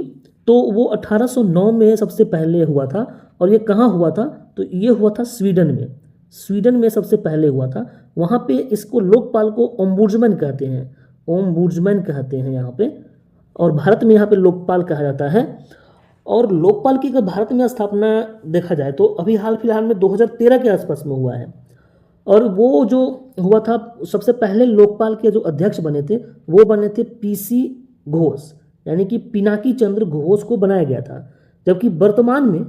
तो वो 1809 में सबसे पहले हुआ था। और ये कहाँ हुआ था? तो ये हुआ था स्वीडन में। स्वीडन में सबसे पहले हुआ था। वहाँ पे इसको लोकपाल को ओम्बुड्समैन कहते हैं, ओम्बुड्समैन कहते हैं यहाँ पे। और भारत में यहाँ पे लोकपाल कहा जाता है। और लोकपाल की अगर भारत में स्थापना देखा जाए तो अभी हाल फिलहाल में 2013 के आसपास में हुआ है। और वो जो हुआ था, सबसे पहले लोकपाल के जो अध्यक्ष बने थे वो बने थे PC घोष, यानी कि पिनाकी चंद्र घोष को बनाया गया था। जबकि वर्तमान में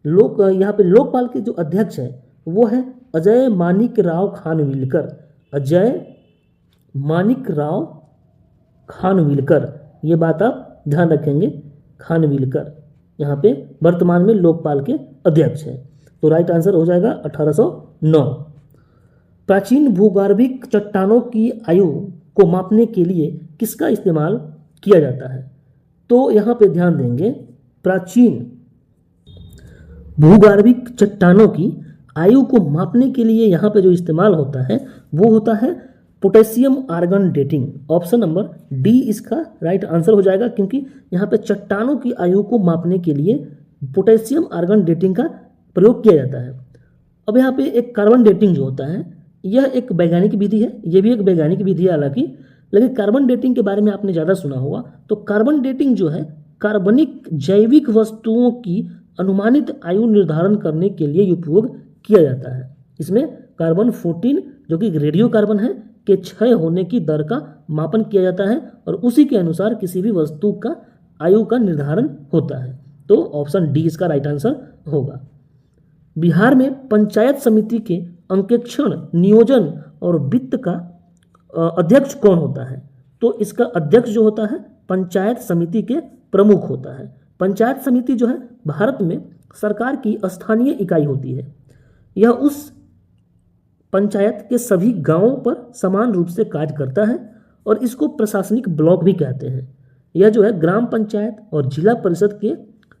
यहाँ पे लोकपाल के जो अध्यक्ष हैं वो है अजय मानिक राव खानविलकर। अजय मानिक राव खानविलकर, ये बात आप ध्यान रखेंगे। खानविलकर यहाँ पे वर्तमान में लोकपाल के अध्यक्ष हैं। तो राइट आंसर हो जाएगा 1809। प्राचीन भूगर्भिक चट्टानों की आयु को मापने के लिए किसका इस्तेमाल किया जाता है? तो यहाँ पे ध्यान देंगे, प्राचीन भूगर्भिक चट्टानों की आयु को मापने के लिए यहाँ पे जो इस्तेमाल होता है वो होता है potassium argon dating. Option number D इसका राइट आंसर हो जाएगा, क्योंकि यहाँ पे चट्टानों की आयु को मापने के लिए पोटेशियम आर्गन डेटिंग का प्रयोग किया जाता है। अब यहाँ पे एक कार्बन डेटिंग जो होता है यह एक वैज्ञानिक विधि है, ये भी एक वैज्ञानिक विधि है हालांकि, लेकिन कार्बन डेटिंग के बारे में आपने ज़्यादा सुना होगा। तो कार्बन डेटिंग जो है कार्बनिक जैविक वस्तुओं की अनुमानित आयु निर्धारण करने के लिए उपयोग किया जाता है। इसमें कार्बन 14 जो कि रेडियो कार्बन है के क्षय होने की दर का मापन किया जाता है और उसी के अनुसार किसी भी वस्तु का आयु का निर्धारण होता है। तो ऑप्शन डी इसका राइट आंसर होगा। बिहार में पंचायत समिति के अंकेक्षण, नियोजन और वित्त का अध्यक्ष कौन होता है? तो इसका अध्यक्ष जो होता है पंचायत समिति के प्रमुख होता है। पंचायत समिति जो है भारत में सरकार की स्थानीय इकाई होती है। यह उस पंचायत के सभी गांवों पर समान रूप से कार्य करता है और इसको प्रशासनिक ब्लॉक भी कहते हैं। यह जो है ग्राम पंचायत और जिला परिषद के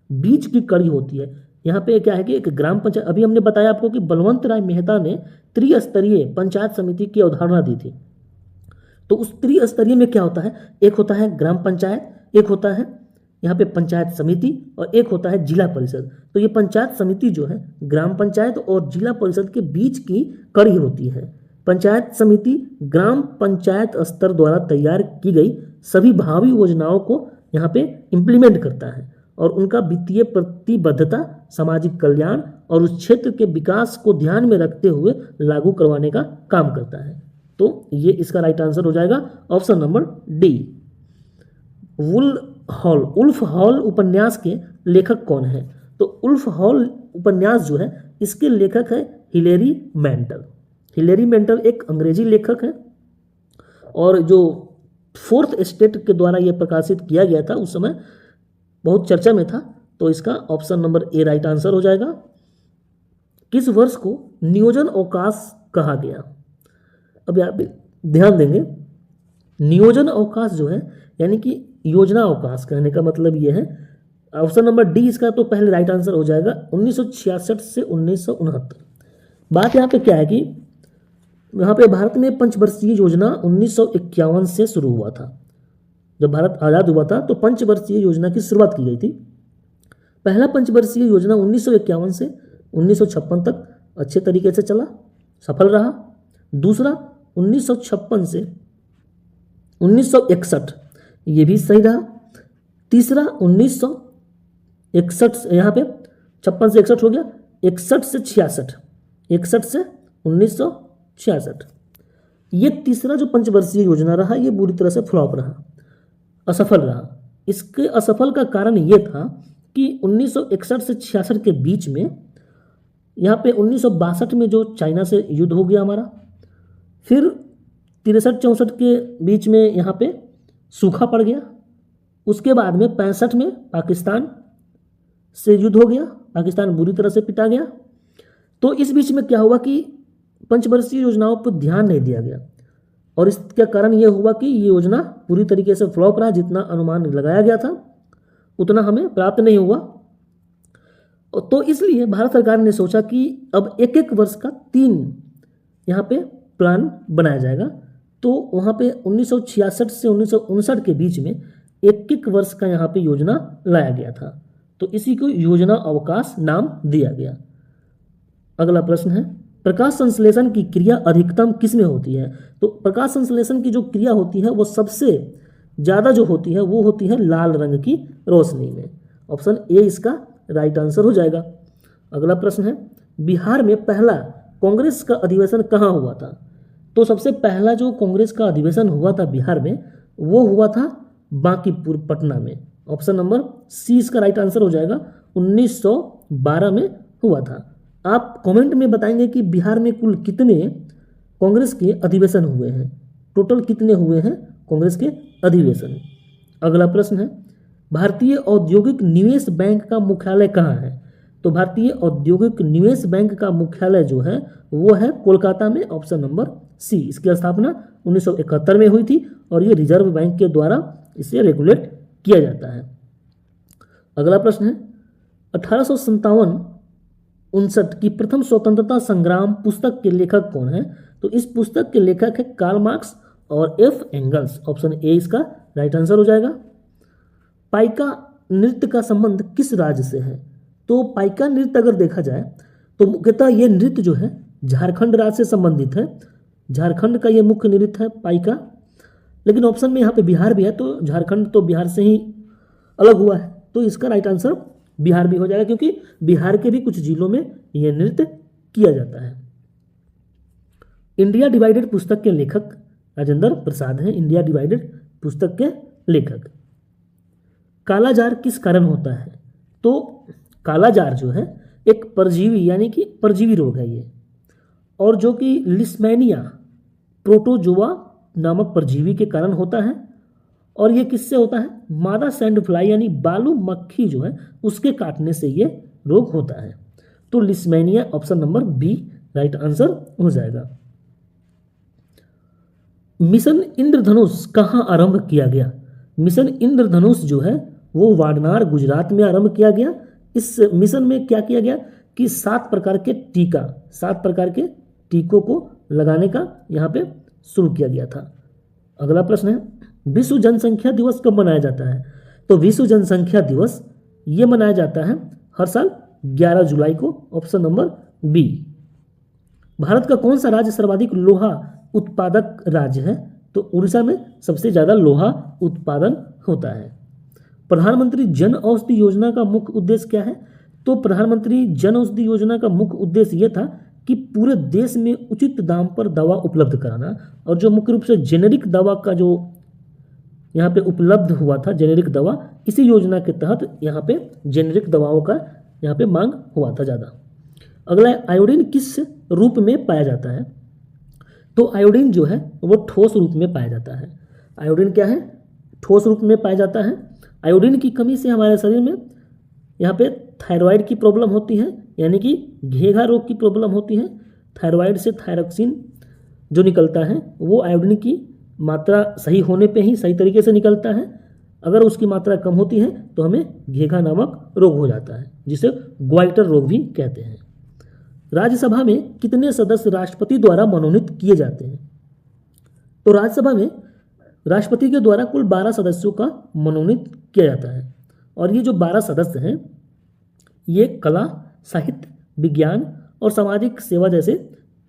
बीच की कड़ी होती है। यहाँ पे क्या है कि एक ग्राम पंचायत, अभी हमने बताया आपको कि बलवंत राय मेहता ने त्रिस्तरीय पंचायत समिति की अवधारणा दी थी। तो उस त्रिस्तरीय में क्या होता है, एक होता है ग्राम पंचायत, एक होता है यहाँ पे पंचायत समिति और एक होता है जिला परिषद। तो ये पंचायत समिति जो है ग्राम पंचायत और जिला परिषद के बीच की कड़ी होती है। पंचायत समिति ग्राम पंचायत स्तर द्वारा तैयार की गई सभी भावी योजनाओं को यहाँ पे इम्प्लीमेंट करता है और उनका वित्तीय प्रतिबद्धता, सामाजिक कल्याण और उस क्षेत्र के विकास को ध्यान में रखते हुए लागू करवाने का काम करता है। तो ये इसका राइट आंसर हो जाएगा option number D. Wolf Hall उपन्यास के लेखक कौन है? तो उल्फ हॉल उपन्यास जो है इसके लेखक है हिलेरी मैंटल। हिलेरी मैंटल एक अंग्रेजी लेखक है और जो फोर्थ स्टेट के द्वारा यह प्रकाशित किया गया था, उस समय बहुत चर्चा में था। तो इसका ऑप्शन नंबर ए राइट आंसर हो जाएगा। किस वर्ष को नियोजन अवकाश कहा गया? अब आप ध्यान देंगे, नियोजन अवकाश जो है यानी कि योजना अवकाश कहने का मतलब यह है, ऑप्शन नंबर डी इसका तो पहले राइट आंसर हो जाएगा 1966 से 1969। बात यहाँ पे क्या है कि यहाँ पे भारत में पंचवर्षीय योजना 1951 से शुरू हुआ था। जब भारत आज़ाद हुआ था तो पंचवर्षीय योजना की शुरुआत की गई थी। पहला पंचवर्षीय योजना 1951 से 1956 तक अच्छे तरीके से चला, सफल रहा। दूसरा 1956 से 1961, ये भी सही रहा। तीसरा 1961 से यहाँ पे 56 से 61 हो गया, 61 से 66, 61 से 1966, ये तीसरा जो पंचवर्षीय योजना रहा ये बुरी तरह से फ्लॉप रहा, असफल रहा। इसके असफल का कारण ये था कि 1961 से 66 के बीच में यहाँ पे 1962 में जो चाइना से युद्ध हो गया हमारा, फिर 63-64 के बीच में यहाँ पे सूखा पड़ गया, उसके बाद में 65 में पाकिस्तान से युद्ध हो गया, पाकिस्तान बुरी तरह से पिटा गया। तो इस बीच में क्या हुआ कि पंचवर्षीय योजनाओं पर ध्यान नहीं दिया गया और इसका कारण यह हुआ कि ये योजना पूरी तरीके से फ्लॉप रहा। जितना अनुमान लगाया गया था उतना हमें प्राप्त नहीं हुआ। तो इसलिए भारत सरकार ने सोचा कि अब एक एक वर्ष का 3 यहाँ पे प्लान बनाया जाएगा। तो वहाँ पे 1966 से 1959 के बीच में एक एक वर्ष का यहाँ पे योजना लाया गया था। तो इसी को योजना अवकाश नाम दिया गया। अगला प्रश्न है, प्रकाश संश्लेषण की क्रिया अधिकतम किस में होती है? तो प्रकाश संश्लेषण की जो क्रिया होती है वो सबसे ज़्यादा जो होती है वो होती है लाल रंग की रोशनी में। ऑप्शन ए इसका राइट आंसर हो जाएगा। अगला प्रश्न है, बिहार में पहला कांग्रेस का अधिवेशन कहाँ हुआ था? तो सबसे पहला जो कांग्रेस का अधिवेशन हुआ था बिहार में वो हुआ था बांकीपुर पटना में। ऑप्शन नंबर सी इसका राइट आंसर हो जाएगा। 1912 में हुआ था। आप कमेंट में बताएंगे कि बिहार में कुल कितने कांग्रेस के अधिवेशन हुए हैं, टोटल कितने हुए हैं कांग्रेस के अधिवेशन। अगला प्रश्न है, भारतीय औद्योगिक निवेश बैंक का मुख्यालय कहाँ है? तो भारतीय औद्योगिक निवेश बैंक का मुख्यालय जो है वो है कोलकाता में। ऑप्शन नंबर सी, इसकी स्थापना 1971 में हुई थी और ये रिजर्व बैंक के द्वारा इसे रेगुलेट किया जाता है। अगला प्रश्न है, 1857-59 की प्रथम स्वतंत्रता संग्राम पुस्तक के लेखक कौन है? तो इस पुस्तक के लेखक है कार्ल मार्क्स और एफ एंगल्स। ऑप्शन ए इसका राइट आंसर हो जाएगा। पाइका नृत्य का संबंध किस राज्य से है? तो पाइका नृत्य अगर देखा जाए तो मुख्यतः ये नृत्य जो है झारखंड राज्य से संबंधित है। झारखंड का ये मुख्य नृत्य है पाइका, लेकिन ऑप्शन में यहाँ पे बिहार भी है तो झारखंड तो बिहार से ही अलग हुआ है। तो इसका राइट आंसर बिहार भी हो जाएगा, क्योंकि बिहार के भी कुछ जिलों में यह नृत्य किया जाता है। इंडिया डिवाइडेड पुस्तक के लेखक राजेंद्र प्रसाद हैं। इंडिया डिवाइडेड पुस्तक के लेखक। कालाजार किस कारण होता है? तो कालाजार जो है एक परजीवी यानी कि परजीवी रोग है ये, और जो कि लिस्मेनिया प्रोटोजोआ नामक परजीवी के कारण होता है। और ये किससे होता है? मादा सैंड फ्लाई यानी बालू मक्खी जो है उसके काटने से ये रोग होता है। तो leishmania option number B right answer हो जाएगा। मिशन इंद्रधनुष कहाँ आरंभ किया गया? मिशन इंद्रधनुष जो है वो वाडनार गुजरात में आरंभ किया गया। इस मिशन में क्या किया गया कि 7 प्रकार के टीकों को लगाने का यहाँ पे शुरू किया गया था। अगला प्रश्न है, विश्व जनसंख्या दिवस कब मनाया जाता है? तो विश्व जनसंख्या दिवस ये मनाया जाता है हर साल 11 जुलाई को, ऑप्शन नंबर बी। भारत का कौन सा राज्य सर्वाधिक लोहा उत्पादक राज्य है? तो उड़ीसा में सबसे ज्यादा लोहा उत्पादन होता है। प्रधानमंत्री जन औषधि योजना का मुख्य उद्देश्य क्या है? तो प्रधानमंत्री जन औषधि योजना का मुख्य उद्देश्य यह था कि पूरे देश में उचित दाम पर दवा उपलब्ध कराना, और जो मुख्य रूप से जेनेरिक दवा का जो यहाँ पे उपलब्ध हुआ था, जेनेरिक दवा, इसी योजना के तहत यहाँ पे जेनेरिक दवाओं का यहाँ पे मांग हुआ था ज़्यादा। अगला है, आयोडीन किस रूप में पाया जाता है? तो आयोडीन जो है वो ठोस रूप में पाया जाता है। आयोडीन क्या है? ठोस रूप में पाया जाता है। आयोडीन की कमी से हमारे शरीर में यहाँ पे थायराइड की प्रॉब्लम होती है, यानी कि घेघा रोग की प्रॉब्लम होती है। थायराइड से थायरॉक्सिन जो निकलता है वो आयोडीन की मात्रा सही होने पे ही सही तरीके से निकलता है। अगर उसकी मात्रा कम होती है तो हमें घेघा नामक रोग हो जाता है, जिसे ग्वाइटर रोग भी कहते हैं। राज्यसभा में कितने सदस्य राष्ट्रपति द्वारा मनोनीत किए जाते हैं? तो राज्यसभा में राष्ट्रपति के द्वारा कुल 12 सदस्यों का मनोनीत किया जाता है। और ये जो 12 सदस्य हैं ये कला, साहित्य, विज्ञान और सामाजिक सेवा जैसे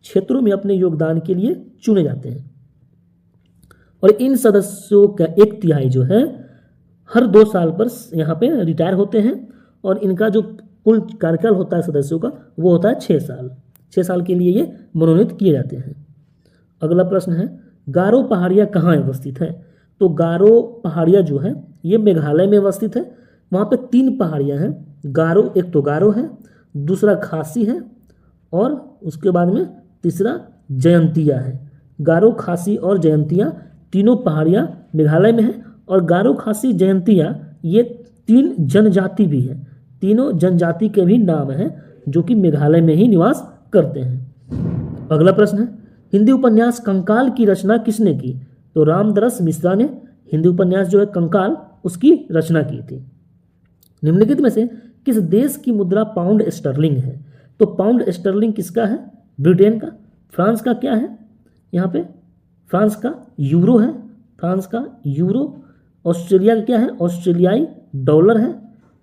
क्षेत्रों में अपने योगदान के लिए चुने जाते हैं। और इन सदस्यों का 1/3 जो है हर 2 साल पर यहाँ पे रिटायर होते हैं, और इनका जो कुल कार्यकाल होता है सदस्यों का वो होता है 6 साल। 6 साल के लिए ये मनोनीत किए जाते हैं। अगला प्रश्न है, गारो पहाड़ियाँ कहाँ अवस्थित है? तो गारो पहाड़ियाँ जो है ये मेघालय में अवस्थित है। वहाँ पे 3 पहाड़ियाँ हैं। गारो, एक तो गारो है, दूसरा खासी है, और उसके बाद में तीसरा जयंतिया है। गारो, खासी और जयंतिया तीनों पहाड़ियाँ मेघालय में हैं। और गारो, खासी, जयंतिया ये 3 जनजाति भी हैं। तीनों जनजाति के भी नाम हैं जो कि मेघालय में ही निवास करते हैं। अगला प्रश्न है, हिंदी उपन्यास कंकाल की रचना किसने की? तो रामदरस मिश्रा ने हिंदी उपन्यास जो है कंकाल उसकी रचना की थी। निम्नलिखित में से किस देश की मुद्रा पाउंड स्टर्लिंग है? तो पाउंड स्टर्लिंग किसका है? ब्रिटेन का। फ्रांस का क्या है? यहाँ पे फ्रांस का यूरो है। फ्रांस का यूरो। ऑस्ट्रेलिया का क्या है? ऑस्ट्रेलियाई डॉलर है।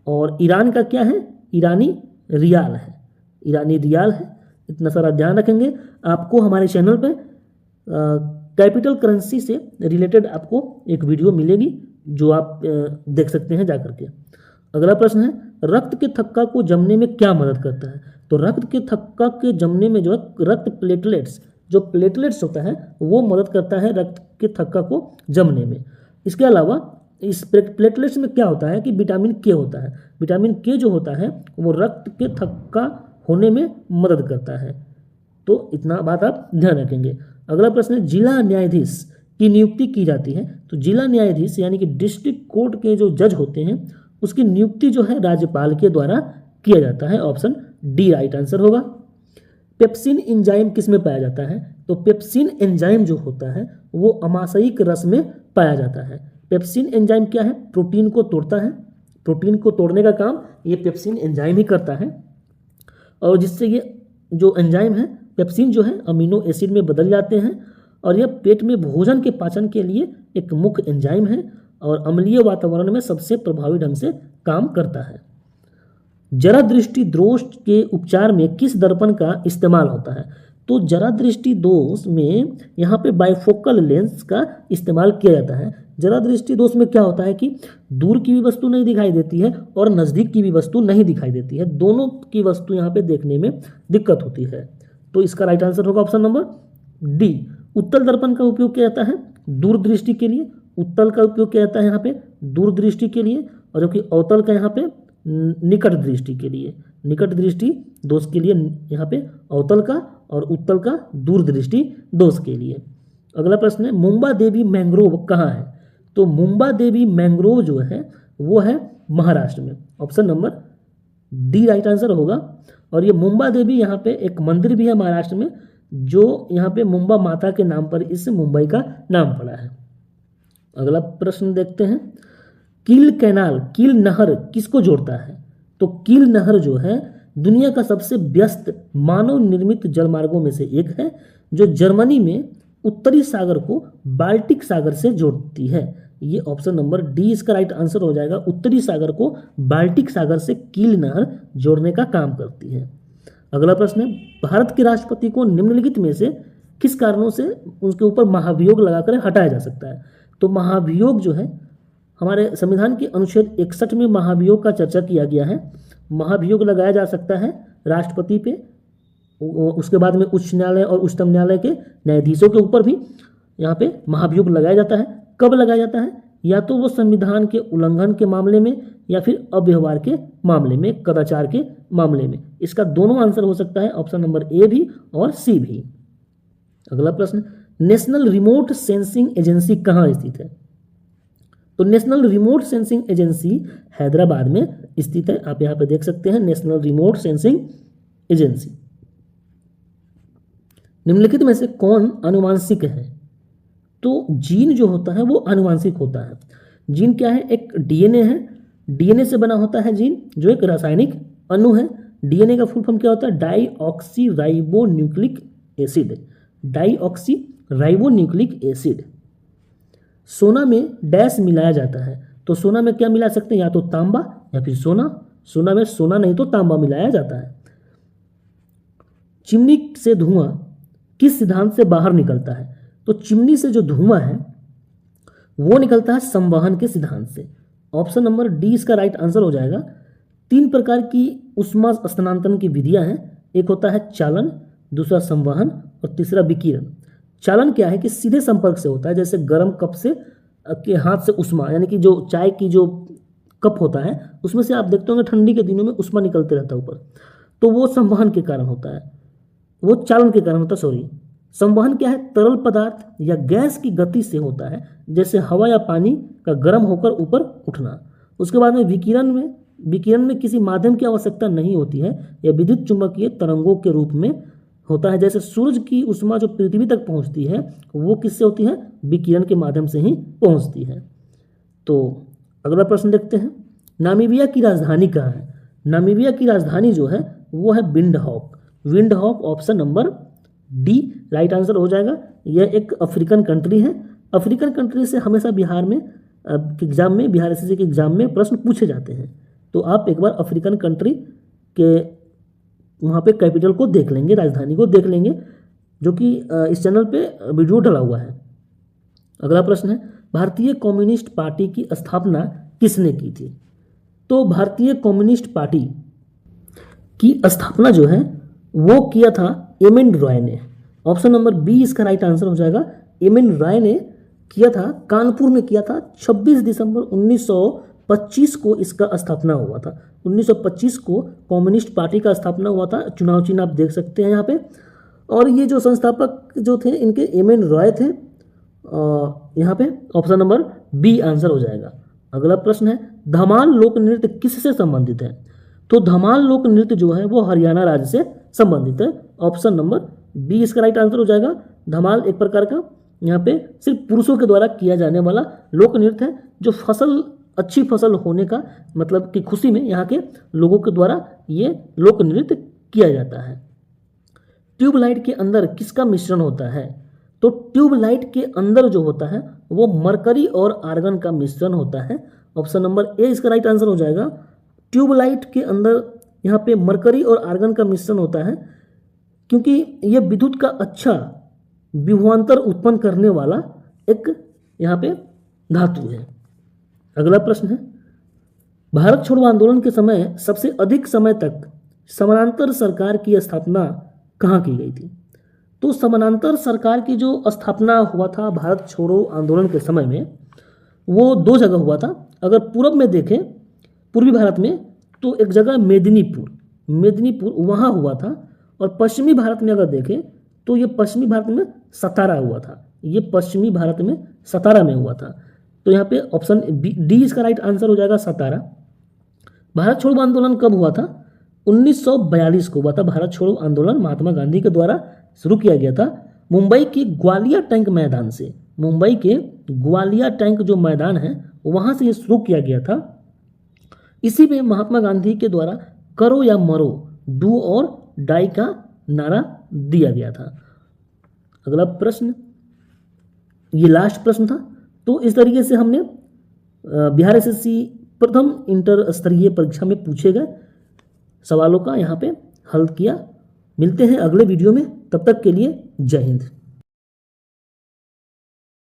और ईरान का क्या है? ईरानी रियाल है। ईरानी रियाल है। इतना सारा ध्यान रखेंगे। आपको हमारे चैनल पे कैपिटल करेंसी से रिलेटेड आपको एक वीडियो मिलेगी जो आप देख सकते हैं जा करके। अगला प्रश्न है, रक्त के थक्का को जमने में क्या मदद करता है? तो रक्त के थक्का के जमने में जो है रक्त प्लेटलेट्स, जो प्लेटलेट्स होता है वो मदद करता है रक्त के थक्का को जमने में। इसके अलावा इस प्लेटलेट्स में क्या होता है कि विटामिन के होता है। विटामिन के जो होता है वो रक्त के थक्का होने में मदद करता है। तो इतना बात आप ध्यान रखेंगे। अगला प्रश्न है, जिला न्यायाधीश की नियुक्ति की जाती है। तो जिला न्यायाधीश यानी कि डिस्ट्रिक्ट कोर्ट के जो जज होते हैं उसकी नियुक्ति जो है राज्यपाल के द्वारा किया जाता है। ऑप्शन डी राइट आंसर होगा। पेप्सिन एंजाइम किस में पाया जाता है? तो पेप्सिन एंजाइम जो होता है वो अमाशयिक रस में पाया जाता है। पेप्सिन एंजाइम क्या है? प्रोटीन को तोड़ता है। प्रोटीन को तोड़ने का काम ये पेप्सिन एंजाइम ही करता है, और जिससे ये जो एंजाइम है पेप्सिन जो है अमीनो एसिड में बदल जाते हैं, और यह पेट में भोजन के पाचन के लिए एक मुख्य एंजाइम है और अम्लीय वातावरण में सबसे प्रभावी ढंग से काम करता है। जरा दृष्टि दोष के उपचार में किस दर्पण का इस्तेमाल होता है? तो जरा दृष्टि दोष में यहाँ पे बाइफोकल लेंस का इस्तेमाल किया जाता है। जरा दृष्टि दोष में क्या होता है कि दूर की भी वस्तु नहीं दिखाई देती है और नज़दीक की भी वस्तु नहीं दिखाई देती है, दोनों की वस्तु यहाँ पे देखने में दिक्कत होती है। तो इसका राइट आंसर होगा ऑप्शन नंबर डी। उत्तल दर्पण का उपयोग किया जाता है दूरदृष्टि के लिए, उत्तल का उपयोग किया जाता है यहाँ पे दूरदृष्टि के लिए, और जबकि अवतल का यहाँ पे निकट दृष्टि के लिए, निकट दृष्टि दोष के लिए यहाँ पे अवतल का, और उत्तल का दूरदृष्टि दोष के लिए। अगला प्रश्न है मुंबा देवी मैंग्रोव कहाँ है? तो मुंबा देवी मैंग्रोव जो है वो है महाराष्ट्र में, option number D right answer होगा। और ये मुंबा देवी यहाँ पे एक मंदिर भी है महाराष्ट्र में, जो यहाँ पे मुंबा माता के नाम पर इस मुंबई का नाम पड़ा है। अगला प्रश्न देखते हैं, कील कैनाल, कील नहर किसको जोड़ता है? तो कील नहर जो है दुनिया का सबसे व्यस्त मानव निर्मित जलमार्गों में से एक है, जो जर्मनी में उत्तरी सागर को बाल्टिक सागर से जोड़ती है। ये ऑप्शन नंबर डी इसका राइट आंसर हो जाएगा। उत्तरी सागर को बाल्टिक सागर से कील नहर जोड़ने का काम करती है। अगला प्रश्न है, भारत के राष्ट्रपति को निम्नलिखित में से किस कारणों से उनके ऊपर महाभियोग लगाकर हटाया जा सकता है? तो महाभियोग जो है हमारे संविधान के अनुच्छेद 61 में महाभियोग का चर्चा किया गया है। महाभियोग लगाया जा सकता है राष्ट्रपति पे, उसके बाद में उच्च न्यायालय और उच्चतम न्यायालय के न्यायाधीशों के ऊपर भी यहाँ पे महाभियोग लगाया जाता है। कब लगाया जाता है? या तो वो संविधान के उल्लंघन के मामले में या फिर अव्यवहार के मामले में, कदाचार के मामले में। इसका दोनों आंसर हो सकता है, ऑप्शन नंबर ए भी और सी भी। अगला प्रश्न, नेशनल रिमोट सेंसिंग एजेंसी कहाँ स्थित है? तो national remote sensing agency Hyderabad में स्थित है। आप यहाँ पे देख सकते हैं नेशनल रिमोट सेंसिंग एजेंसी। निम्नलिखित में से कौन आनुवांशिक है? तो जीन जो होता है वो आनुवांशिक होता है। जीन क्या है? एक डीएनए है, डीएनए से बना होता है जीन, जो एक रासायनिक अणु है। डीएनए का फुल फॉर्म क्या होता है? Deoxy ribo nucleic acid, deoxy ribo nucleic acid. सोना में डैश मिलाया जाता है, तो सोना में क्या मिला सकते हैं? या तो तांबा या फिर सोना। सोना में सोना नहीं तो तांबा मिलाया जाता है। चिमनी से धुआं किस सिद्धांत से बाहर निकलता है? तो चिमनी से जो धुआं है वो निकलता है संवहन के सिद्धांत से। ऑप्शन नंबर डी इसका राइट आंसर हो जाएगा। 3 प्रकार की उष्मा स्थानांतरण की विधियां हैं। एक होता है चालन, दूसरा संवहन और तीसरा विकिरण। चालन क्या है कि सीधे संपर्क से होता है, जैसे गर्म कप से के हाथ से उष्मा, यानी कि जो चाय की जो कप होता है उसमें से आप देखते होंगे ठंडी के दिनों में उष्मा निकलते रहता है ऊपर, तो वो संवहन के कारण होता है, वो चालन के कारण होता है। सॉरी, संवहन क्या है? तरल पदार्थ या गैस की गति से होता है, जैसे हवा या पानी का गर्म होकर ऊपर उठना। उसके बाद में विकिरण में किसी माध्यम की आवश्यकता नहीं होती है, यह विद्युत चुंबकीय तरंगों के रूप में होता है। जैसे सूरज की उष्मा जो पृथ्वी तक पहुंचती है वो किससे होती है? विकिरण के माध्यम से ही पहुंचती है। तो अगला प्रश्न देखते हैं, नामीबिया की राजधानी कहाँ है? नामीबिया की राजधानी जो है वो है Windhoek. Windhoek option number D right answer हो जाएगा। यह एक अफ्रीकन कंट्री है। अफ्रीकन कंट्री से हमेशा बिहार में एग्जाम में, बिहार एसएससी के एग्जाम में प्रश्न पूछे जाते हैं, तो आप एक बार अफ्रीकन कंट्री के वहाँ पे कैपिटल को देख लेंगे, राजधानी को देख लेंगे, जो कि इस चैनल पे वीडियो डला हुआ है। अगला प्रश्न है, भारतीय कम्युनिस्ट पार्टी की स्थापना किसने की थी? तो भारतीय कम्युनिस्ट पार्टी की स्थापना जो है वो किया था एम.एन. रॉय ने। ऑप्शन नंबर बी इसका राइट आंसर हो जाएगा। एम.एन. रॉय ने किया था, कानपुर में किया था। 26 दिसंबर 1925 को इसका स्थापना हुआ था। 1925 को कम्युनिस्ट पार्टी का स्थापना हुआ था। चुनाव चिन्ह आप देख सकते हैं यहाँ पे। और ये जो संस्थापक जो थे इनके एम.एन. रॉय थे। यहाँ पे ऑप्शन नंबर बी आंसर हो जाएगा। अगला प्रश्न है, धमाल लोक नृत्य किससे संबंधित है? तो धमाल लोक नृत्य जो है वो हरियाणा राज्य से संबंधित है। ऑप्शन नंबर बी इसका राइट आंसर हो जाएगा। धमाल एक प्रकार का यहाँ पे सिर्फ पुरुषों के द्वारा किया जाने वाला लोक नृत्य है, जो अच्छी फसल होने का मतलब की खुशी में यहाँ के लोगों के द्वारा ये लोक नृत्य किया जाता है। ट्यूबलाइट के अंदर किसका मिश्रण होता है? तो ट्यूबलाइट के अंदर जो होता है वो मरकरी और आर्गन का मिश्रण होता है। ऑप्शन नंबर ए इसका राइट आंसर हो जाएगा। ट्यूबलाइट के अंदर यहाँ पे मरकरी और आर्गन का मिश्रण होता है। क्योंकि यह विद्युत का अच्छा विभवांतर उत्पन्न करने वाला एक यहाँ पे धातु है। अगला प्रश्न है, भारत छोड़ो आंदोलन के समय सबसे अधिक समय तक समानांतर सरकार की स्थापना कहाँ की गई थी? तो समानांतर सरकार की जो स्थापना हुआ था भारत छोड़ो आंदोलन के समय में, वो दो जगह हुआ था। अगर पूर्व में देखें, पूर्वी भारत में, तो एक जगह मेदिनीपुर वहाँ हुआ था, और पश्चिमी भारत में अगर देखें तो ये पश्चिमी भारत में सतारा हुआ था। ये पश्चिमी भारत में सतारा में हुआ था। तो यहाँ पे ऑप्शन डी इसका राइट आंसर हो जाएगा, सतारा। भारत छोड़ो आंदोलन कब हुआ था? 1942 को हुआ था। भारत छोड़ो आंदोलन महात्मा गांधी के द्वारा शुरू किया गया था मुंबई के ग्वालिया टैंक मैदान से। मुंबई के ग्वालिया टैंक जो मैदान है वहाँ से ये शुरू किया गया था। इसी में महात्मा गांधी के द्वारा करो या मरो, डू और डाई का नारा दिया गया था। अगला प्रश्न, ये लास्ट प्रश्न था। तो इस तरीके से हमने बिहार एसएससी प्रथम इंटर स्तरीय परीक्षा में पूछे गए सवालों का यहाँ पे हल किया। मिलते हैं अगले वीडियो में, तब तक के लिए जय हिंद।